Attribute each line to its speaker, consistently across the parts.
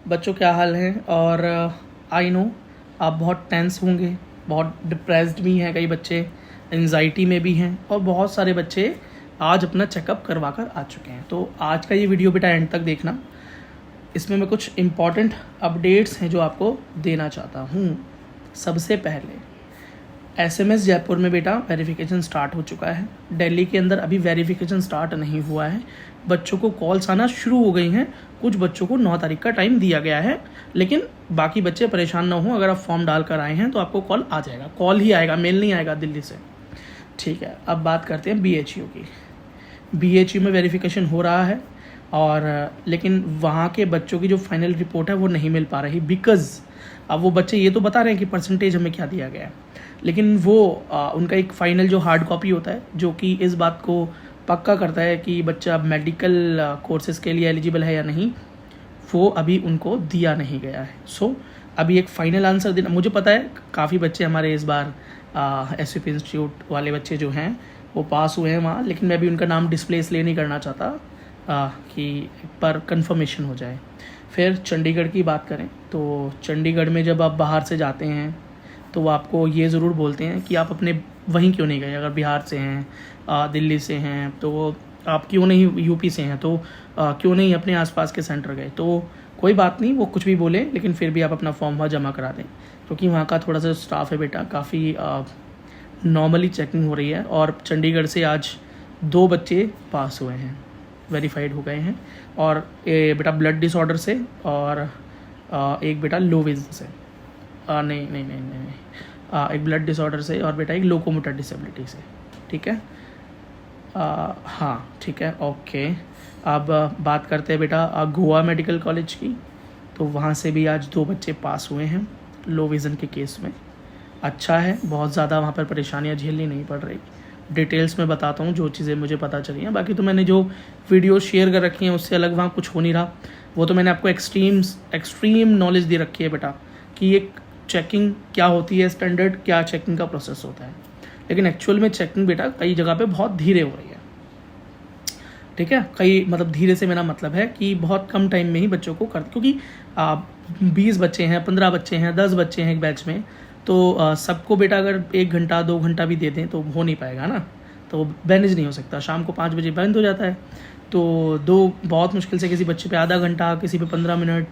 Speaker 1: बच्चों क्या हाल है। और आई नो आप बहुत टेंस होंगे, बहुत डिप्रेस्ड भी हैं, कई बच्चे एंजाइटी में भी हैं और बहुत सारे बच्चे आज अपना चेकअप करवा कर आ चुके हैं। तो आज का ये वीडियो बेटा एंड तक देखना, इसमें मैं कुछ इम्पॉर्टेंट अपडेट्स हैं जो आपको देना चाहता हूँ। सबसे पहले SMS जयपुर में बेटा वेरिफिकेशन स्टार्ट हो चुका है। दिल्ली के अंदर अभी वेरिफिकेशन स्टार्ट नहीं हुआ है, बच्चों को कॉल्स आना शुरू हो गई हैं। कुछ बच्चों को 9 तारीख का टाइम दिया गया है, लेकिन बाकी बच्चे परेशान ना हो। अगर आप फॉर्म डाल कर आए हैं तो आपको कॉल आ जाएगा, कॉल ही आएगा, मेल नहीं आएगा दिल्ली से। ठीक है, अब बात करते हैं BHU की। BHU में वेरिफिकेशन हो रहा है और लेकिन वहाँ के बच्चों की जो फाइनल रिपोर्ट है वो नहीं मिल पा रही, बिकॉज़ अब वो बच्चे ये तो बता रहे हैं कि परसेंटेज हमें क्या दिया गया है, लेकिन वो उनका एक फ़ाइनल जो हार्ड कॉपी होता है जो कि इस बात को पक्का करता है कि बच्चा मेडिकल कोर्सेज़ के लिए एलिजिबल है या नहीं, वो अभी उनको दिया नहीं गया है। सो अभी एक फ़ाइनल आंसर देना, मुझे पता है काफ़ी बच्चे हमारे इस बार SVP इंस्टीट्यूट वाले बच्चे जो हैं वो पास हुए हैं वहाँ, लेकिन मैं भी उनका नाम डिस्प्ले इसलिए नहीं करना चाहता कि पर कंफर्मेशन हो जाए। फिर चंडीगढ़ की बात करें तो चंडीगढ़ में जब आप बाहर से जाते हैं तो वो आपको ये ज़रूर बोलते हैं कि आप अपने वहीं क्यों नहीं गए। अगर बिहार से हैं, दिल्ली से हैं, तो आप क्यों नहीं, UP से हैं तो क्यों नहीं अपने आसपास के सेंटर गए। तो कोई बात नहीं, वो कुछ भी बोले, लेकिन फिर भी आप अपना फॉर्म वहाँ जमा करा दें, क्योंकि वहाँ का थोड़ा सा स्टाफ है बेटा, काफ़ी नॉर्मली चेकिंग हो रही है। और चंडीगढ़ से आज 2 बच्चे पास हुए हैं, वेरीफाइड हो गए हैं, और बेटा ब्लड डिसऑर्डर से, और एक बेटा लो विजन से, नहीं, एक ब्लड डिसऑर्डर से, और बेटा एक लोकोमोटर डिसेबिलिटी से। ठीक है, हाँ ठीक है, ओके। अब बात करते हैं बेटा गोवा मेडिकल कॉलेज की। तो वहाँ से भी आज 2 बच्चे पास हुए हैं लो विज़न के केस में। अच्छा है, बहुत ज़्यादा वहाँ पर परेशानियाँ झेलनी नहीं पड़ रही। डिटेल्स में बताता हूँ जो चीज़ें मुझे पता चली हैं, बाकी तो मैंने जो वीडियो शेयर कर रखी हैं उससे अलग वहाँ कुछ हो नहीं रहा। वो तो मैंने आपको एक्सट्रीम नॉलेज दे रखी है बेटा कि एक चेकिंग क्या होती है, स्टैंडर्ड क्या चेकिंग का प्रोसेस होता है, लेकिन एक्चुअल में चेकिंग बेटा कई जगह पे बहुत धीरे हो रही है। ठीक है, कई मतलब धीरे से मेरा मतलब है कि बहुत कम टाइम में ही बच्चों को कर, क्योंकि 20 बच्चे हैं, 15 बच्चे हैं, 10 बच्चे हैं एक बैच में, तो सबको बेटा अगर 1 घंटा 2 घंटा भी दे दें तो हो नहीं पाएगा ना, तो मैनेज नहीं हो सकता। शाम को 5 बजे बंद हो जाता है, तो 2 बहुत मुश्किल से किसी बच्चे पे आधा घंटा, किसी पे 15 मिनट,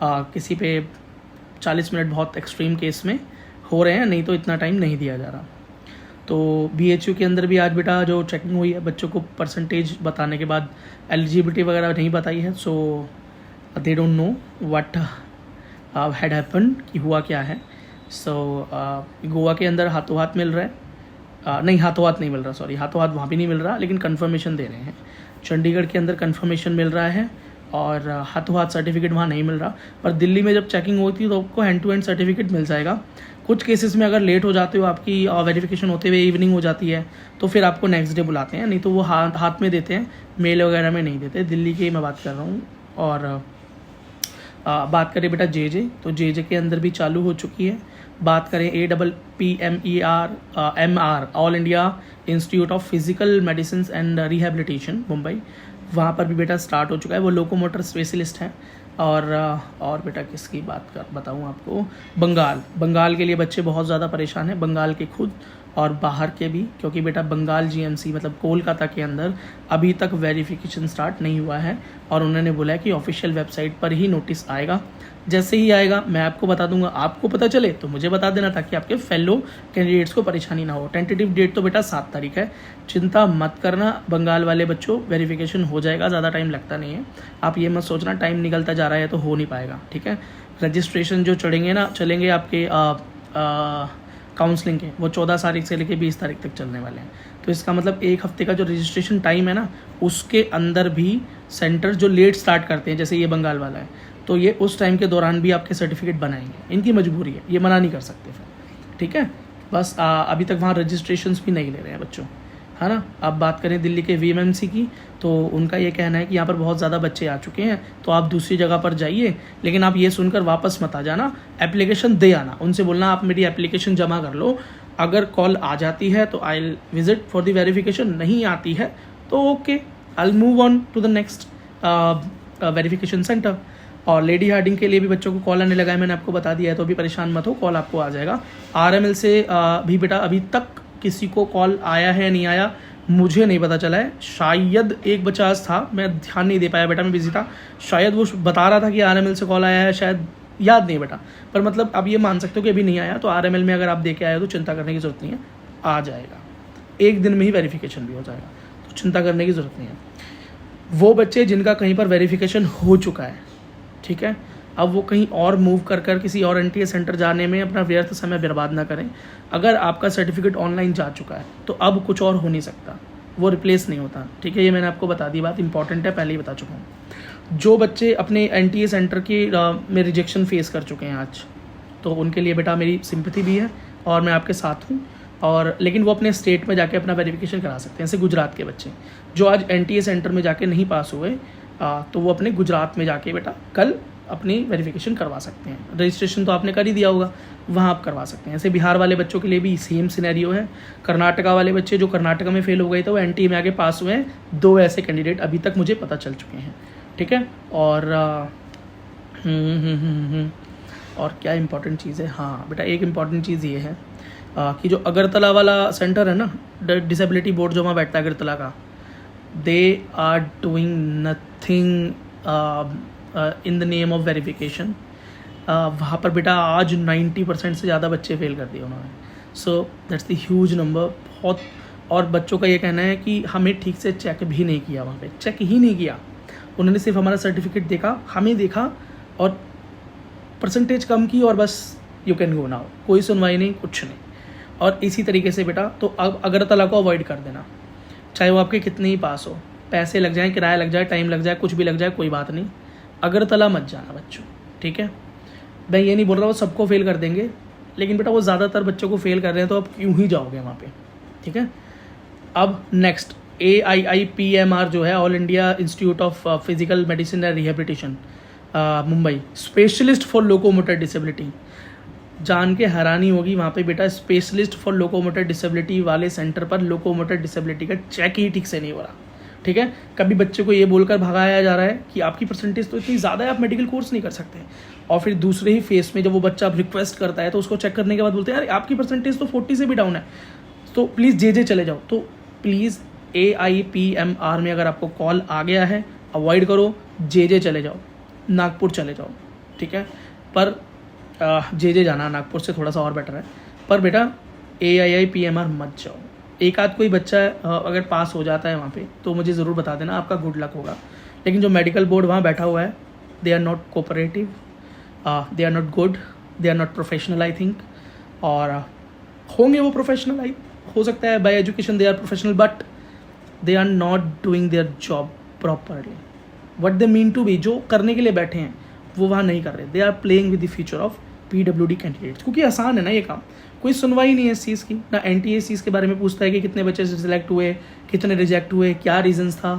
Speaker 1: किसी पे 40 मिनट बहुत एक्सट्रीम केस में हो रहे हैं, नहीं तो इतना टाइम नहीं दिया जा रहा। तो BHU के अंदर भी आज बेटा जो चेकिंग हुई है, बच्चों को परसेंटेज बताने के बाद एलिजिबिलिटी वगैरह नहीं बताई है, so they don't know what had happen, कि हुआ क्या है। सो गोवा के अंदर हाथों हाथ मिल रहा है, नहीं हाथों हाथ नहीं मिल रहा, सॉरी, हाथों हाथ वहाँ भी नहीं मिल रहा, लेकिन कन्फर्मेशन दे रहे हैं। चंडीगढ़ के अंदर कन्फर्मेशन मिल रहा है और हाथों हाथ सर्टिफिकेट वहाँ नहीं मिल रहा। पर दिल्ली में जब चेकिंग होती है तो आपको हैंड टू हैंड सर्टिफिकेट मिल जाएगा। कुछ केसेस में अगर लेट हो जाते हो, आपकी वेरिफिकेशन होते हुए इवनिंग हो जाती है, तो फिर आपको नेक्स्ट डे बुलाते हैं, नहीं तो वो हाथ में देते हैं, मेल वगैरह में नहीं देते। दिल्ली की मैं बात कर रहा हूँ। और बात करें बेटा JJ, तो JJ के अंदर भी चालू हो चुकी है। बात करें APPMER all India institute of physical medicine and rehabilitation Mumbai, वहाँ पर भी बेटा स्टार्ट हो चुका है। वो लोकोमोटर स्पेशलिस्ट हैं। और बेटा किसकी बात कर बताऊँ आपको, बंगाल के लिए बच्चे बहुत ज़्यादा परेशान हैं, बंगाल के खुद और बाहर के भी, क्योंकि बेटा बंगाल GMC मतलब कोलकाता के अंदर अभी तक वेरिफिकेशन स्टार्ट नहीं हुआ है, और उन्होंने बोला है कि ऑफिशियल वेबसाइट पर ही नोटिस आएगा। जैसे ही आएगा मैं आपको बता दूंगा, आपको पता चले तो मुझे बता देना, ताकि आपके फेलो कैंडिडेट्स को परेशानी ना हो। टेंटेटिव डेट तो बेटा 7 तारीख है, चिंता मत करना बंगाल वाले बच्चों, वेरिफिकेशन हो जाएगा, ज़्यादा टाइम लगता नहीं है। आप ये मत सोचना टाइम निकलता जा रहा है तो हो नहीं पाएगा। ठीक है, रजिस्ट्रेशन जो चलेंगे आपके काउंसलिंग के, वो 14 तारीख से लेकर 20 तारीख तक चलने वाले हैं। तो इसका मतलब 1 हफ्ते का जो रजिस्ट्रेशन टाइम है ना, उसके अंदर भी सेंटर जो लेट स्टार्ट करते हैं, जैसे ये बंगाल वाला है, तो ये उस टाइम के दौरान भी आपके सर्टिफिकेट बनाएंगे। इनकी मजबूरी है, ये मना नहीं कर सकते फिर। ठीक है, बस अभी तक वहाँ रजिस्ट्रेशंस भी नहीं ले रहे हैं बच्चों, है ना। अब बात करें दिल्ली के VMMC की, तो उनका ये कहना है कि यहाँ पर बहुत ज़्यादा बच्चे आ चुके हैं, तो आप दूसरी जगह पर जाइए, लेकिन आप ये सुनकर वापस मत आ जाना, एप्लीकेशन दे आना। उनसे बोलना आप मेरी एप्लीकेशन जमा कर लो, अगर कॉल आ जाती है तो I will visit for the verification, नहीं आती है तो okay, I will move on to the next verification centre. और लेडी हार्डिंग के लिए भी बच्चों को कॉल आने लगा है, मैंने आपको बता दिया है, तो अभी परेशान मत हो, कॉल आपको आ जाएगा। RML से भी बेटा अभी तक किसी को कॉल आया है नहीं आया मुझे नहीं पता चला है। शायद एक बच्चा आज था, मैं ध्यान नहीं दे पाया बेटा, मैं बिजी था, शायद वो बता रहा था कि RML से कॉल आया है, शायद याद नहीं बेटा, पर मतलब अब ये मान सकते हो कि अभी नहीं आया। तो RML में अगर आप दे के आए हो तो चिंता करने की ज़रूरत नहीं है, आ जाएगा, एक दिन में ही वेरिफिकेशन भी हो जाएगा, तो चिंता करने की ज़रूरत नहीं है। वो बच्चे जिनका कहीं पर वेरिफिकेशन हो चुका है, ठीक है, अब वो कहीं और मूव कर किसी और NTA सेंटर जाने में अपना व्यर्थ समय बर्बाद ना करें। अगर आपका सर्टिफिकेट ऑनलाइन जा चुका है तो अब कुछ और हो नहीं सकता, वो रिप्लेस नहीं होता, ठीक है, ये मैंने आपको बता दी, बात इंपॉर्टेंट है, पहले ही बता चुका हूँ। जो बच्चे अपने NTA सेंटर की में रिजेक्शन फेस कर चुके हैं आज, तो उनके लिए बेटा मेरी सिंपैथी भी है और मैं आपके साथ हूँ, और लेकिन वो अपने स्टेट में जाके अपना वेरिफिकेशन करा सकते हैं। जैसे गुजरात के बच्चे जो आज NTA सेंटर में जाके नहीं पास हुए, तो वो अपने गुजरात में जाके बेटा कल अपनी वेरिफिकेशन करवा सकते हैं। रजिस्ट्रेशन तो आपने कर ही दिया होगा, वहाँ आप करवा सकते हैं। ऐसे बिहार वाले बच्चों के लिए भी सेम सिनेरियो है। कर्नाटका वाले बच्चे जो कर्नाटका में फेल हो गए थे वो NTA में आके पास हुए हैं, 2 ऐसे कैंडिडेट अभी तक मुझे पता चल चुके हैं, ठीक है। और क्या इंपॉर्टेंट चीज़ है, हाँ बेटा एक इंपॉर्टेंट चीज़ ये है कि जो अगरतला वाला सेंटर है ना, डिसेबिलिटी बोर्ड जो वहाँ बैठता है अगरतला का, they are doing nothing in the name of verification. वहाँ पर बेटा आज 90% से ज़्यादा बच्चे फेल कर दिए उन्होंने, so that's the huge number बहुत। और बच्चों का ये कहना है कि हमें ठीक से चेक भी नहीं किया, वहाँ पे चेक ही नहीं किया, उन्होंने सिर्फ हमारा सर्टिफिकेट देखा, हमें देखा और परसेंटेज कम की और बस यू कैन गो नाउ, कोई सुनवाई नहीं, कुछ नहीं। और इसी तरीके से बेटा तो अब अगरतला को अवॉइड कर देना, चाहे वो आपके कितने ही पास हो, पैसे लग जाए, किराया लग जाए, टाइम लग जाए, कुछ भी लग जाए, कोई बात नहीं, अगरतला मत जाना बच्चों, ठीक है। मैं ये नहीं बोल रहा वो सबको फेल कर देंगे, लेकिन बेटा वो ज़्यादातर बच्चों को फेल कर रहे हैं, तो आप क्यों ही जाओगे वहाँ पे, ठीक है। अब नेक्स्ट AIIPMR जो है, all India institute of physical medicine and rehabilitation Mumbai, specialist for locomotor disability, जान के हैरानी होगी वहाँ पे बेटा स्पेशलिस्ट फॉर लोकोमोटर डिसेबिलिटी वाले सेंटर पर लोकोमोटर डिसेबिलिटी का चेक ही ठीक से नहीं हो रहा, ठीक है। कभी बच्चे को ये बोलकर भगाया जा रहा है कि आपकी परसेंटेज तो इतनी ज़्यादा है, आप मेडिकल कोर्स नहीं कर सकते, और फिर दूसरे ही फेस में जब वो बच्चा रिक्वेस्ट करता है तो उसको चेक करने के बाद बोलते हैं यार आपकी परसेंटेज तो 40 से भी डाउन है, तो प्लीज़ JJ चले जाओ। तो प्लीज़ AIPMR में अगर आपको कॉल आ गया है अवॉइड करो, JJ चले जाओ, नागपुर चले जाओ, ठीक है। पर JJ जाना नागपुर से थोड़ा सा और बेटर है, पर बेटा AIIPMR मत जाओ। एक आध कोई बच्चा अगर पास हो जाता है वहाँ पे तो मुझे ज़रूर बता देना, आपका गुड लक होगा। लेकिन जो मेडिकल बोर्ड वहाँ बैठा हुआ है, they are not cooperative, they are not good, they are not professional I think, और होंगे वो प्रोफेशनल, आई हो सकता है by education they are professional, but they are not doing their job properly, what they mean to be, जो करने के लिए बैठे हैं वो वहाँ नहीं कर रहे, they are playing with the future of PWD candidates, क्योंकि आसान है ना ये काम, कोई सुनवाई नहीं है इस चीज़ की, ना NTA इस चीज़ के बारे में पूछता है कि कितने बच्चे सिलेक्ट हुए, कितने रिजेक्ट हुए, क्या रीजंस था,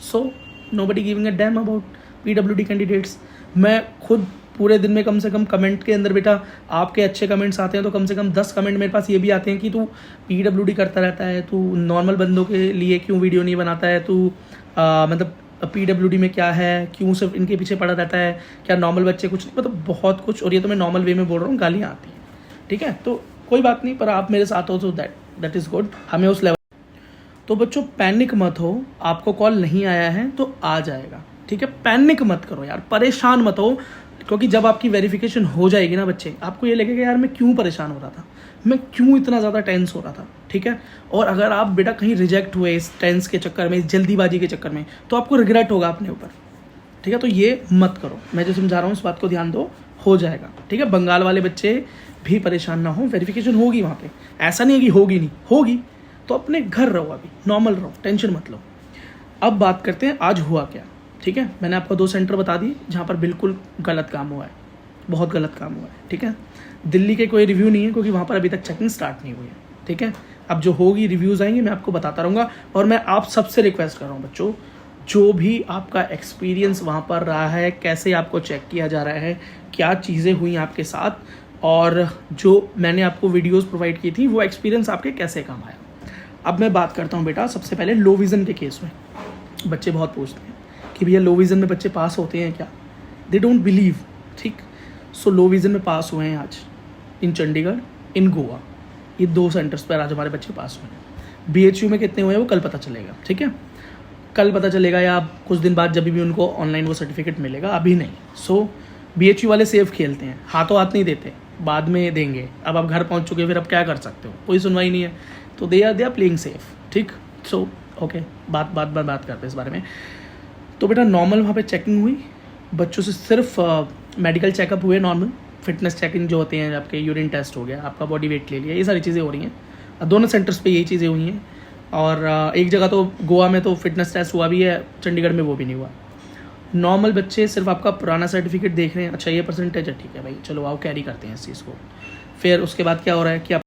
Speaker 1: so nobody giving a damn about PWD candidates. मैं खुद पूरे दिन में कम से कम कमेंट के अंदर बेटा आपके अच्छे कमेंट्स आते हैं, तो कम से कम 10 कमेंट मेरे पास ये भी आते हैं कि तू PWD करता रहता है, तू नॉर्मल बंदों के लिए क्यों वीडियो नहीं बनाता है, तू मतलब PWD में क्या है, क्यों सिर्फ इनके पीछे पड़ा रहता है, क्या नॉर्मल बच्चे कुछ नहीं, मतलब बहुत कुछ। और ये तो मैं नॉर्मल वे में बोल रहा हूँ, गालियाँ आती हैं, ठीक है, तो कोई बात नहीं, पर आप मेरे साथ हो तो दैट इज़ गुड, हमें उस लेवल। तो बच्चों पैनिक मत हो, आपको कॉल नहीं आया है तो आ जाएगा, ठीक है, पैनिक मत करो यार, परेशान मत हो, क्योंकि जब आपकी वेरिफिकेशन हो जाएगी ना बच्चे, आपको ये लगेगा यार मैं क्यों परेशान हो रहा था, मैं क्यों इतना ज़्यादा टेंस हो रहा था, ठीक है। और अगर आप बेटा कहीं रिजेक्ट हुए इस टेंस के चक्कर में, इस जल्दीबाजी के चक्कर में, तो आपको रिग्रेट होगा अपने ऊपर, ठीक है। तो ये मत करो, मैं जो समझा रहा हूँ इस बात को ध्यान दो, हो जाएगा, ठीक है। बंगाल वाले बच्चे भी परेशान ना हो, वेरिफिकेशन होगी वहाँ पे, ऐसा नहीं है कि होगी नहीं, होगी, तो अपने घर रहो, अभी नॉर्मल रहो, टेंशन मत लो। अब बात करते हैं आज हुआ क्या, ठीक है। मैंने आपको 2 सेंटर बता दिए जहाँ पर बिल्कुल गलत काम हुआ है, बहुत गलत काम हुआ है, ठीक है। दिल्ली के कोई रिव्यू नहीं है क्योंकि वहाँ पर अभी तक चेकिंग स्टार्ट नहीं हुई है, ठीक है। अब जो होगी रिव्यूज़ आएंगे, मैं आपको बताता रहूँगा। और मैं आप सबसे रिक्वेस्ट कर रहा हूँ बच्चों, जो भी आपका एक्सपीरियंस वहाँ पर रहा है, कैसे आपको चेक किया जा रहा है, क्या चीज़ें हुई आपके साथ, और जो मैंने आपको वीडियोज़ प्रोवाइड की थी वो एक्सपीरियंस आपके कैसे काम आया। अब मैं बात करता हूँ बेटा सबसे पहले लो विज़न के केस में। बच्चे बहुत पूछते हैं कि भैया लो विज़न में बच्चे पास होते हैं क्या, दे डोंट बिलीव, ठीक। सो लो विज़न में पास हुए हैं आज इन चंडीगढ़, इन गोवा, ये 2 सेंटर्स पर आज हमारे बच्चे पास हुए हैं। BHU में कितने हुए हैं वो कल पता चलेगा, ठीक है, कल पता चलेगा या कुछ दिन बाद जब भी उनको ऑनलाइन वो सर्टिफिकेट मिलेगा, अभी नहीं। सो BHU वाले सेफ खेलते हैं, हाथों हाथ नहीं देते, बाद में देंगे। अब आप घर पहुंच चुके, फिर अब क्या कर सकते हो, कोई सुनवाई नहीं है, तो दे आर प्लेइंग सेफ, ठीक। सो ओके, बात करते हैं इस बारे में। तो बेटा नॉर्मल वहाँ पे चेकिंग हुई बच्चों से, सिर्फ मेडिकल चेकअप हुए, नॉर्मल फिटनेस चेकिंग जो होते हैं, आपके यूरिन टेस्ट हो गया, आपका बॉडी वेट ले लिया, ये सारी चीज़ें हो रही हैं। दोनों सेंटर्स पे यही चीज़ें हुई हैं, और एक जगह तो गोवा में तो फिटनेस टेस्ट हुआ भी है, चंडीगढ़ में वो भी नहीं हुआ। नॉर्मल बच्चे सिर्फ आपका पुराना सर्टिफिकेट देख रहे हैं, अच्छा ये परसेंटेज है, ठीक है भाई, चलो आओ कैरी करते हैं इस चीज़ को। फिर उसके बाद क्या हो रहा है कि आप,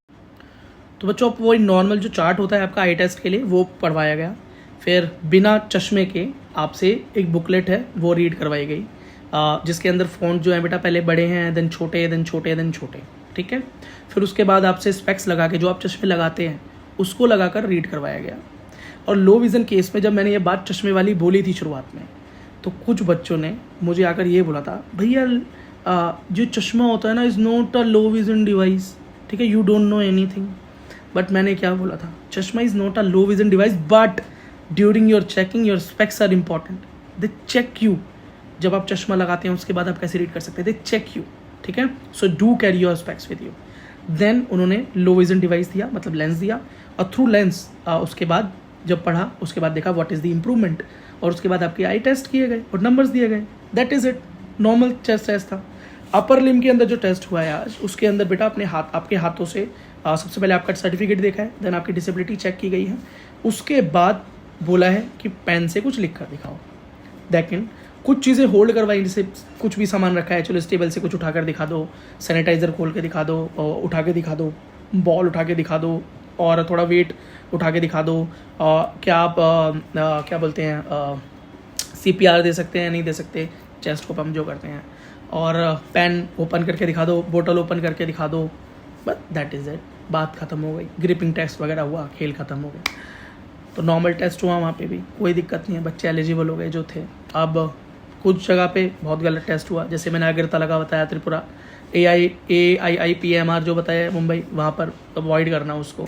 Speaker 1: तो बच्चों वो नॉर्मल जो चार्ट होता है आपका आई टेस्ट के लिए वो पढ़वाया गया। फिर बिना चश्मे के आपसे एक बुकलेट है वो रीड करवाई गई, जिसके अंदर फ़ॉन्ट जो है बेटा पहले बड़े हैं, देन छोटे, देन छोटे, देन छोटे, ठीक है। फिर उसके बाद आपसे स्पेक्स लगा के, जो आप चश्मे लगाते हैं उसको लगाकर रीड करवाया गया। और लो विज़न केस में जब मैंने ये बात चश्मे वाली बोली थी शुरुआत में, तो कुछ बच्चों ने मुझे आकर ये बोला था, भैया जो चश्मा होता है ना is not a low vision device, ठीक है, you don't know anything. But मैंने क्या बोला था, चश्मा is not a low vision device, but during your checking your specs are important, they check you. जब आप चश्मा लगाते हैं उसके बाद आप कैसे रीड कर सकते हैं, दे चेक यू, ठीक है। So do carry your specs with you. Then उन्होंने लो विज़न डिवाइस दिया, मतलब लेंस दिया, और थ्रू लेंस उसके बाद जब पढ़ा उसके बाद देखा व्हाट इज़ द इम्प्रूवमेंट, और उसके बाद आपके आई टेस्ट किए गए और नंबर्स दिए गए, that is it. Normal chest test था। अपर लिम के अंदर जो टेस्ट हुआ है आज, उसके अंदर बेटा अपने हाथ, आपके हाथों से सबसे पहले आपका सर्टिफिकेट देखा है, देन आपकी डिसेबिलिटी चेक की गई है, उसके बाद बोला है कि पेन से कुछ लिख कर दिखाओ। लेकिन कुछ चीज़ें होल्ड करवाई, जैसे कुछ भी सामान रखा है, चलो इस टेबल से कुछ उठा कर दिखा दो, सैनिटाइज़र खोल के दिखा दो, उठा के दिखा दो, बॉल उठा के दिखा दो, और थोड़ा वेट उठा के दिखा दो। क्या आप क्या बोलते हैं, CPR दे सकते हैं, नहीं दे सकते, चेस्ट को पम्प जो करते हैं, और पेन ओपन करके दिखा दो, बोतल ओपन करके दिखा दो, बट दैट इज़ इट, बात ख़त्म हो गई। ग्रिपिंग टेस्ट वगैरह हुआ, खेल ख़त्म हो गया। तो नॉर्मल टेस्ट हुआ वहाँ पे भी, कोई दिक्कत नहीं है, बच्चे एलिजिबल हो गए जो थे। अब कुछ जगह पे बहुत गलत टेस्ट हुआ, जैसे मैंने अगरतला बताया, त्रिपुरा, AIIPMR जो बताया मुंबई, वहाँ पर अवॉइड करना उसको।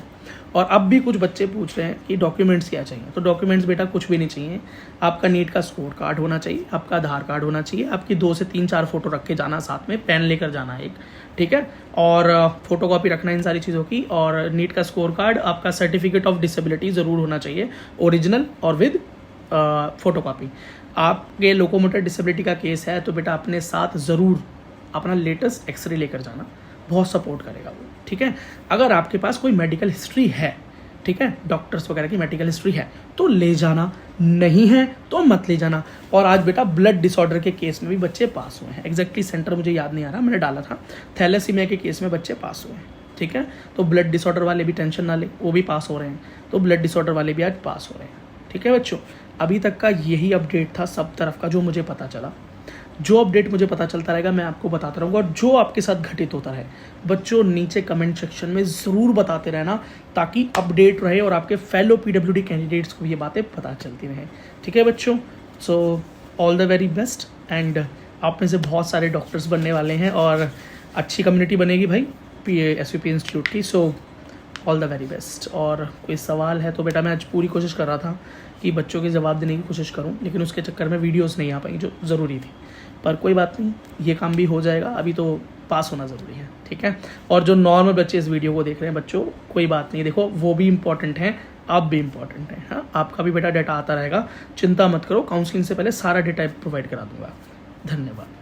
Speaker 1: और अब भी कुछ बच्चे पूछ रहे हैं कि डॉक्यूमेंट्स क्या चाहिए, तो डॉक्यूमेंट्स बेटा कुछ भी नहीं चाहिए। आपका नीट का स्कोर कार्ड होना चाहिए, आपका आधार कार्ड होना चाहिए, आपकी 2 से 3-4 फोटो रख के जाना, साथ में पेन लेकर जाना एक, ठीक है, और फोटो कॉपी रखना इन सारी चीज़ों की, और नीट का स्कोर कार्ड, आपका सर्टिफिकेट ऑफ डिसेबिलिटी ज़रूर होना चाहिए, ओरिजिनल और विद फोटो कॉपी। आपके लोकोमोटर डिसेबिलिटी का केस है तो बेटा अपने साथ ज़रूर अपना लेटेस्ट एक्सरे लेकर जाना, बहुत सपोर्ट करेगा वो, ठीक है। अगर आपके पास कोई मेडिकल हिस्ट्री है, ठीक है, डॉक्टर्स वगैरह की मेडिकल हिस्ट्री है तो ले जाना, नहीं है तो मत ले जाना। और आज बेटा ब्लड डिसऑर्डर के केस में भी बच्चे पास हुए हैं, एग्जैक्टली सेंटर मुझे याद नहीं आ रहा, मैंने डाला था, थैलेसीमिया के केस में बच्चे पास हुए हैं, ठीक है। तो ब्लड डिसऑर्डर वाले भी टेंशन ना ले, वो भी पास हो रहे हैं, तो ब्लड डिसऑर्डर वाले भी आज पास हो रहे हैं, ठीक है बच्चों। अभी तक का यही अपडेट था सब तरफ का जो मुझे पता चला। जो अपडेट मुझे पता चलता रहेगा मैं आपको बताता रहूँगा, और जो आपके साथ घटित होता रहे बच्चों नीचे कमेंट सेक्शन में ज़रूर बताते रहना, ताकि अपडेट रहे और आपके फेलो PWD कैंडिडेट्स को ये बातें पता चलती रहें, ठीक है बच्चों। So all the very best, and आप में से बहुत सारे डॉक्टर्स बनने वाले हैं और अच्छी कम्युनिटी बनेगी भाई SVP इंस्टीट्यूट की। So all the very best. और कोई सवाल है तो बेटा मैं आज पूरी कोशिश कर रहा था कि बच्चों के जवाब देने की कोशिश करूं, लेकिन उसके चक्कर में वीडियोस नहीं आ पाई जो ज़रूरी थी, पर कोई बात नहीं, ये काम भी हो जाएगा, अभी तो पास होना ज़रूरी है, ठीक है। और जो नॉर्मल बच्चे इस वीडियो को देख रहे हैं बच्चों, कोई बात नहीं, देखो वो भी इंपॉर्टेंट हैं, आप भी इंपॉर्टेंट हैं, हाँ, आपका भी बेटा डाटा आता रहेगा, चिंता मत करो, काउंसलिंग से पहले सारा डेटा प्रोवाइड करा दूंगा। धन्यवाद।